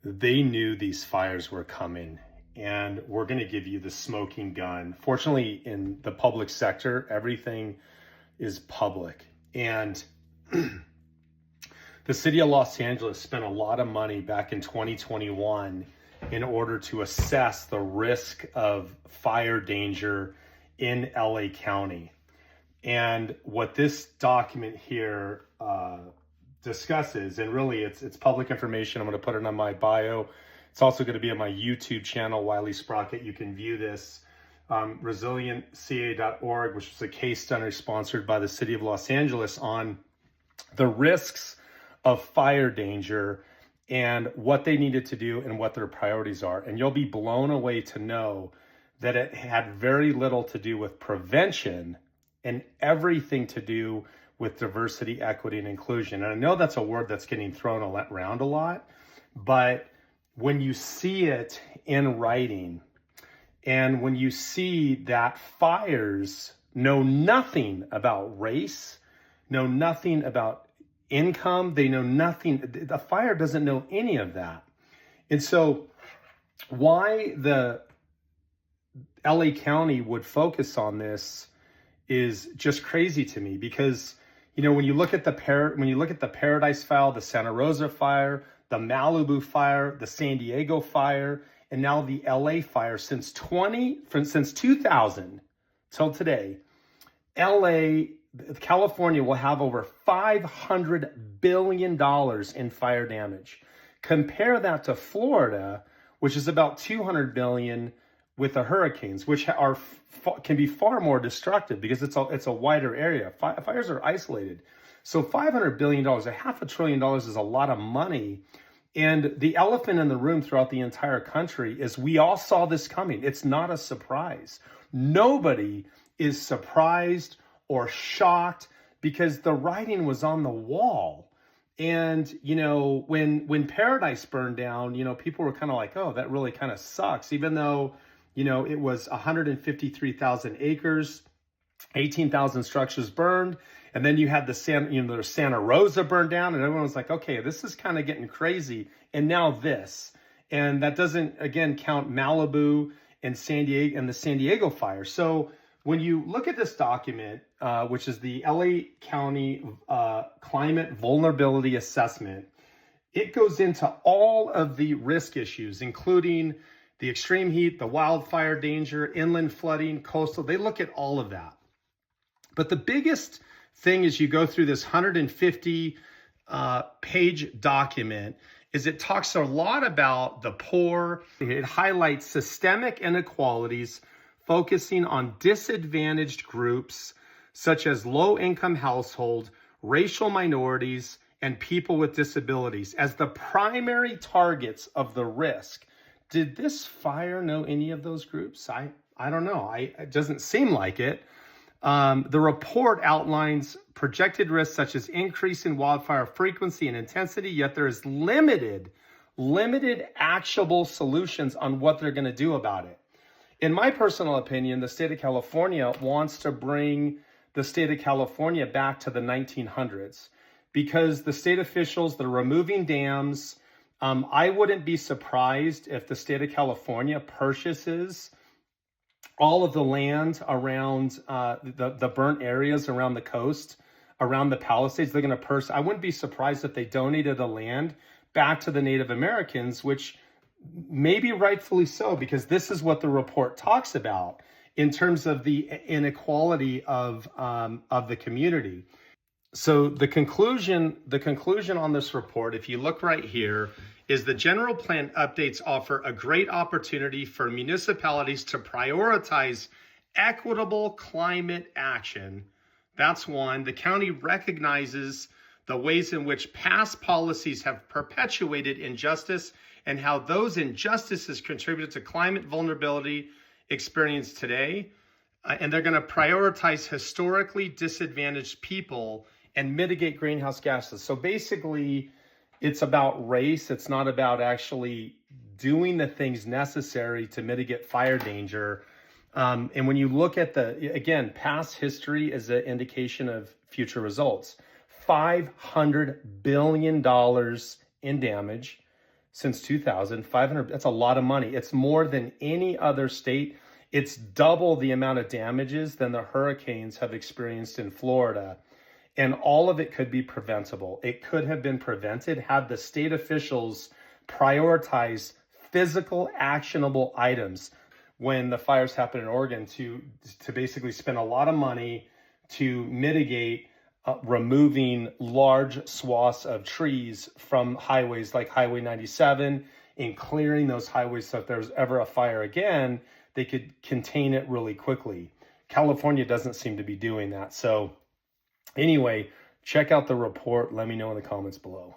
they knew these fires were coming, and we're going to give you the smoking gun. Fortunately, in the public sector, everything is public. And the city of Los Angeles spent a lot of money back in 2021 in order to assess the risk of fire danger in LA County. And what this document here discusses, and really it's public information. I'm going to put it on my bio. It's also going to be on my YouTube channel, Wiley Sprocket. You can view this. ResilientCA.org, which was a case study sponsored by the city of Los Angeles on the risks of fire danger and what they needed to do and what their priorities are. And you'll be blown away to know that it had very little to do with prevention and everything to do with diversity, equity, and inclusion. And I know that's a word that's getting thrown around a lot, but when you see it in writing, and when you see that fires know nothing about race, know nothing about income, they know nothing, the fire doesn't know any of that. And so why the LA County would focus on this is just crazy to me, because when you look at the Paradise Fire, the Santa Rosa fire, the Malibu fire, the San Diego fire, and now the LA fire, since 2000 till today, California will have over $500 billion in fire damage. Compare that to Florida, which is about $200 billion with the hurricanes, which can be far more destructive because it's a wider area. Fires are isolated. So $500 billion, $500 billion is a lot of money. And the elephant in the room throughout the entire country is we all saw this coming. It's not a surprise. Nobody is surprised or shocked because the writing was on the wall. And, when Paradise burned down, people were kind of like, oh, that really kind of sucks, even though, it was 153,000 acres, 18,000 structures burned. And then you had the Santa Rosa burned down, and everyone was like, okay, this is kind of getting crazy. And now this. And that doesn't, again, count Malibu and San Diego and the San Diego fire. So when you look at this document, which is the LA County Climate Vulnerability Assessment, it goes into all of the risk issues, including the extreme heat, the wildfire danger, inland flooding, coastal. They look at all of that. But the biggest thing as you go through this 150 page document is it talks a lot about the poor. It highlights systemic inequalities, focusing on disadvantaged groups such as low-income households, racial minorities, and people with disabilities as the primary targets of the risk. Did this fire know any of those groups? I don't know. It doesn't seem like it. The report outlines projected risks such as increase in wildfire frequency and intensity, yet there is limited actionable solutions on what they're going to do about it. In my personal opinion, the state of California wants to bring the state of California back to the 1900s because the state officials, they're removing dams. I wouldn't be surprised if the state of California purchases all of the land around the burnt areas around the coast, around the Palisades. They're going to I wouldn't be surprised if they donated the land back to the Native Americans, which maybe rightfully so, because this is what the report talks about in terms of the inequality of the community. So the conclusion on this report, if you look right here, is the general plan updates offer a great opportunity for municipalities to prioritize equitable climate action. That's one. The county recognizes the ways in which past policies have perpetuated injustice and how those injustices contributed to climate vulnerability experienced today. And they're going to prioritize historically disadvantaged people and mitigate greenhouse gases. So basically, it's about race. It's not about actually doing the things necessary to mitigate fire danger. And when you look at past history is an indication of future results. $500 billion in damage, since 2000. 500, that's a lot of money. It's more than any other state. It's double the amount of damages than the hurricanes have experienced in Florida. And all of it could be preventable. It could have been prevented had the state officials prioritized physical actionable items when the fires happened in Oregon to basically spend a lot of money to mitigate removing large swaths of trees from highways like Highway 97 and clearing those highways so if there's ever a fire again, they could contain it really quickly. California doesn't seem to be doing that. So anyway, check out the report. Let me know in the comments below.